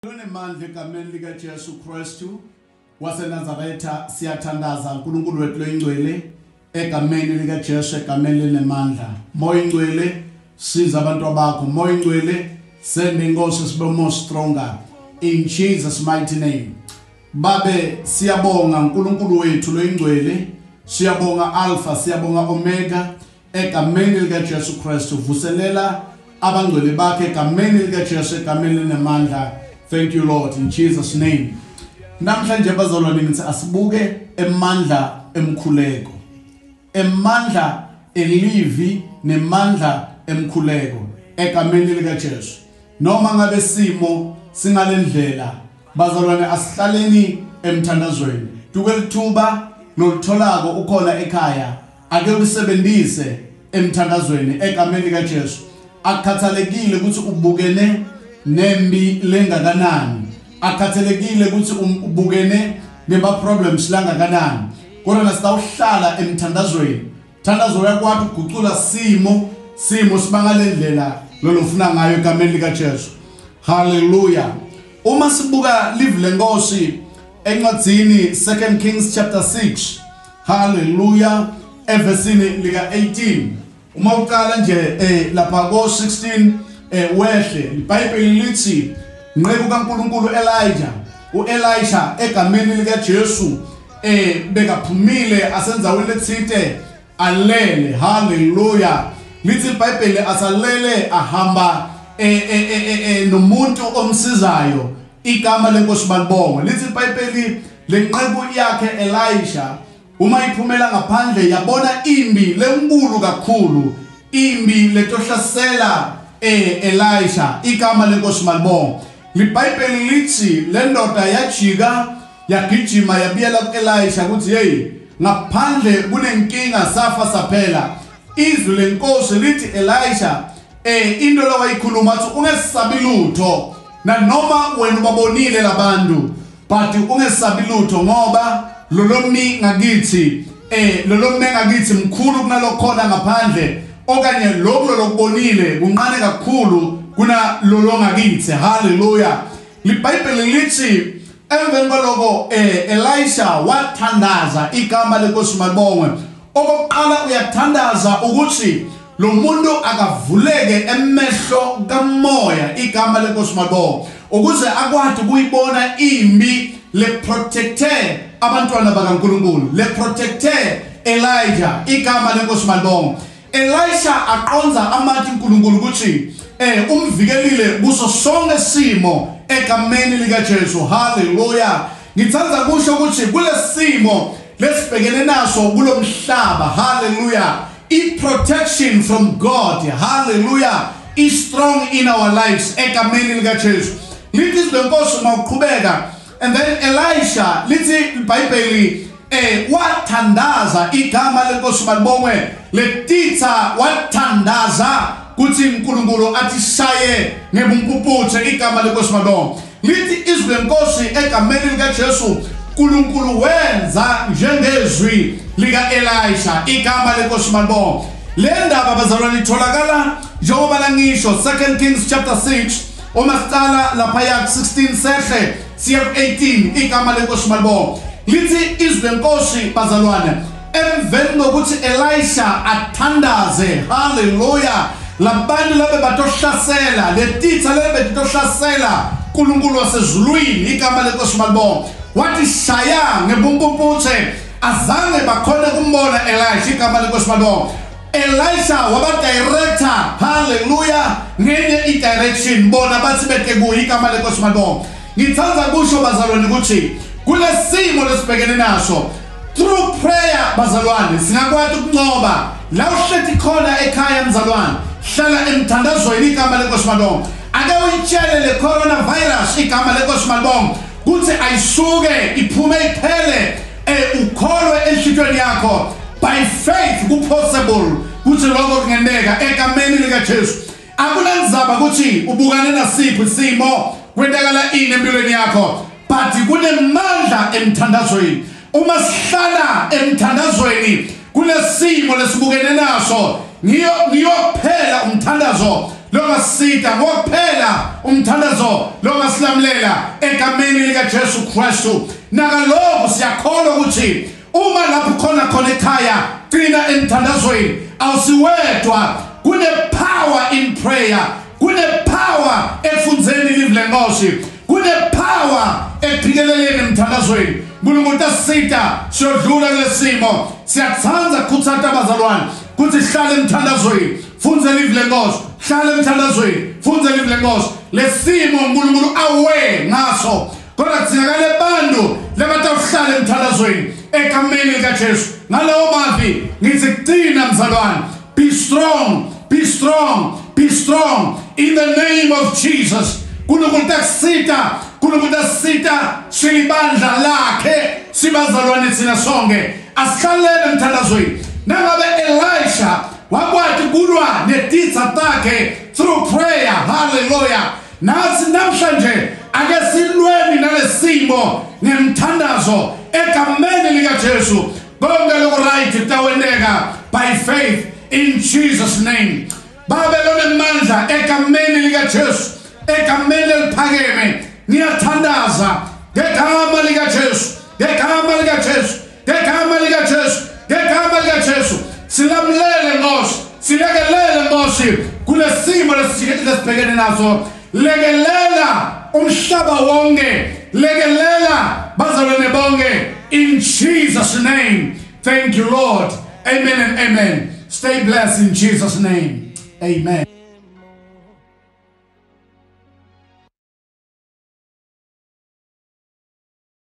Lunemandla egameni lika Jesu Kristu waseNazaretha siyathandaza uNkulunkulu wethu loyingcwele egameni lika Jesu egameni linemandla. Moya ingcwele siza abantu bakho, moya ingcwele send inkosi sibe more stronger in Jesus mighty name. Babe siyabonga uNkulunkulu wethu loyingcwele, siyabonga Alpha, siyabonga Omega egameni lika Jesu Kristu. Vuselela abangcwele bakhe egameni lika Jesu egameni linemandla. Thank you, Lord, in Jesus' name. Namhlanje bazalwane ngithi asibuke emandla emkhuleko. Emandla elivi nemandla emkhuleko egameni lika Jesu. Noma ngabe simo singalendlela bazalwane asihlaleni emthandazweni. Dukelithuba nolitholako ukhona ekhaya ake ulisebenzise emthandazweni egameni lika Jesu. Akukhathalekile ukuthi ubukene nembi lengakanani, akhathalekile ukuthi ubukene neba problems langakanani, kodwa nasitawuhlala emthandazweni. Thandazo yakwathi ugucula simo sibangalendlela lolofuna ngayo egameni lika Jesu. Hallelujah. Uma sibuka live lenkosi encwadzini 2 Kings chapter 6, hallelujah, evesini lika 18. Uma uqala nje lapha ko 16 wehle iBhayibheli lithi nqeku kaNkulunkulu Elijah egameni lika Jesu bekaphumile asenza welethite alele. Hallelujah. Lithi iBhayibheli asalele ahamba nomuntu omsizayo igama lenkosi balibonga. Lithi iBhayibheli lenqeku yakhe Elijah uma iphumela ngaphandle yabona imbi lenkulu kakhulu, imbi letohlasela Elijah igama lenkosi malibonga. LiBhayibheli lithi le ndoda yajika yagijima yabiyela kuElijah ukuthi hey, ngaphandle kunenkinga safa saphela. Izwi lenkosi lithi Elijah into lo wayikhuluma athi ungesabi lutho, na noma wena ubabonile labantu but ungesabi lutho ngoba lolomi ngakithi mkhulu kunalokhona ngaphandle, okanye lokho lokubonile kunqane kakhulu kuna lolongakithi. Hallelujah. LiBhayibheli lithi emveni kwaloko Elisha wathandaza igama lenkosi malibongwe. Okokuqala uyathandaza ukuthi lo muntu akavuleke emehlo kamoya igama lenkosi malibongwe ukuze akwazi ukuyibona imbi le protecte abantwana bakaNkulunkulu, le protecte Elijah igama lenkosi malibongwe. Elisha aqonza amathi uNkulunkulu ukuthi umvikelile kuso sonke simo egameni lika Jesu. Hallelujah. Ngithanda kusho ukuthi kulesimo lesibhekene naso kulomhlaba, hallelujah, protection from God, hallelujah, is strong in our lives egameni lika Jesu. Lithi lenkosi mawuqhubeka, and then Elisha lithi iBhayibheli wathandaza igama lenkosi malibongwe, letitha wathandaza kuthi uNkulunkulu atishaye ngebumpuputhe igama lenkosi malibongwe. Lithi izwi lenkosi egameni lika Jesu uNkulunkulu wenza njengezwi lika Elisha igama lenkosi malibongwe. Le ndaba bazalwane itholakala njengoba langisho 2 Kings chapter 6 omasicala lapha yak 16 sehle siya 18 igama lenkosi malibongwe. Lithi izwi lenkosi bazalwane emveni kokuthi Elisha athandaze, hallelujah, labantu labe batohlasela, letitha lebe batohlasela uNkulunkulu wasezulwini igama lenkosi malibongwe wathi shaya ngebumpuputhe azange bakhona kumbona Elisha igama lenkosi malibongwe. Elisha waba director, hallelujah, ngenye i-direction bona bathi beke kuyi igama lenkosi malibongwe. Ngithanda kusho bazalwane ukuthi kulesimo lesibhekene naso through prayer bazalwane singakwazi ukunqoba. La uhlethi khona ekhaya mzalwane, hlala emthandazweni igama lenkosi malibongwe. Ake uyitshele le coronavirus igama lenkosi malibongwe kuthi ayisuke iphume iphele, ukholwe enhlitweni yakho by faith ku-possible kuthi lokho kungeneka egameni lika Jesu. Akunanzaba ukuthi ubukane nasiphi isimo, kwendakala ini empilweni yakho, but kunemandla emthandazweni. Uma sihlala emthandazweni kunesimo lesibukene naso ngiyophela umthandazo longasida ngokuphela umthandazo longasilamulela egameni lika Jesu Kristu. Nakaloko siyakholwa ukuthi uma lapho khona ekhaya qina emthandazweni awusiwedwa. Kune power in prayer, kune power efundzeni ilizwi lenkosi, kune power ekuphikeleleni emthandazweni. Nkulunkulu asisita siyodlula kulesimo. Siyathanza kuthata abazalwane kuthi hlale emthandazweni, fundza ilizwi lenkosi, hlale emthandazweni, fundza ilizwi lenkosi. Lesimo uNkulunkulu awe ngaso. Kodwa kudingakala abantu labatawuhlala emthandazweni egameni lika Jesu. Ngalawo mavi ngithi qina mzalwane. Be strong, be strong, be strong in the name of Jesus. Nkulunkulu asisita silibandla lakhe sibazalwane thina sonke. Asihlalele emthandazweni. Nangabe Elisha wakwati kulwa netitha takhe through prayer. Hallelujah. Nasi namhlanje ake silweni nalesimo ngemthandazo egameni lika Jesu. Konke lokuright kutawendeka by faith in Jesus name. Babelone mandla egameni lika Jesu, egameni eliphakeme. Ngiyathandaza ngegama lika Jesu, ngegama lika Jesu, ngegama lika Jesu, ngegama lika Jesu. Silamlele Nkosi, silekelele Nkosi kulesimo lesibhekene naso. Lekelela umhlaba wonke, lekelela bazalwane bonke in Jesus name. Thank you Lord. Amen and amen. Stay blessed in Jesus name. Amen.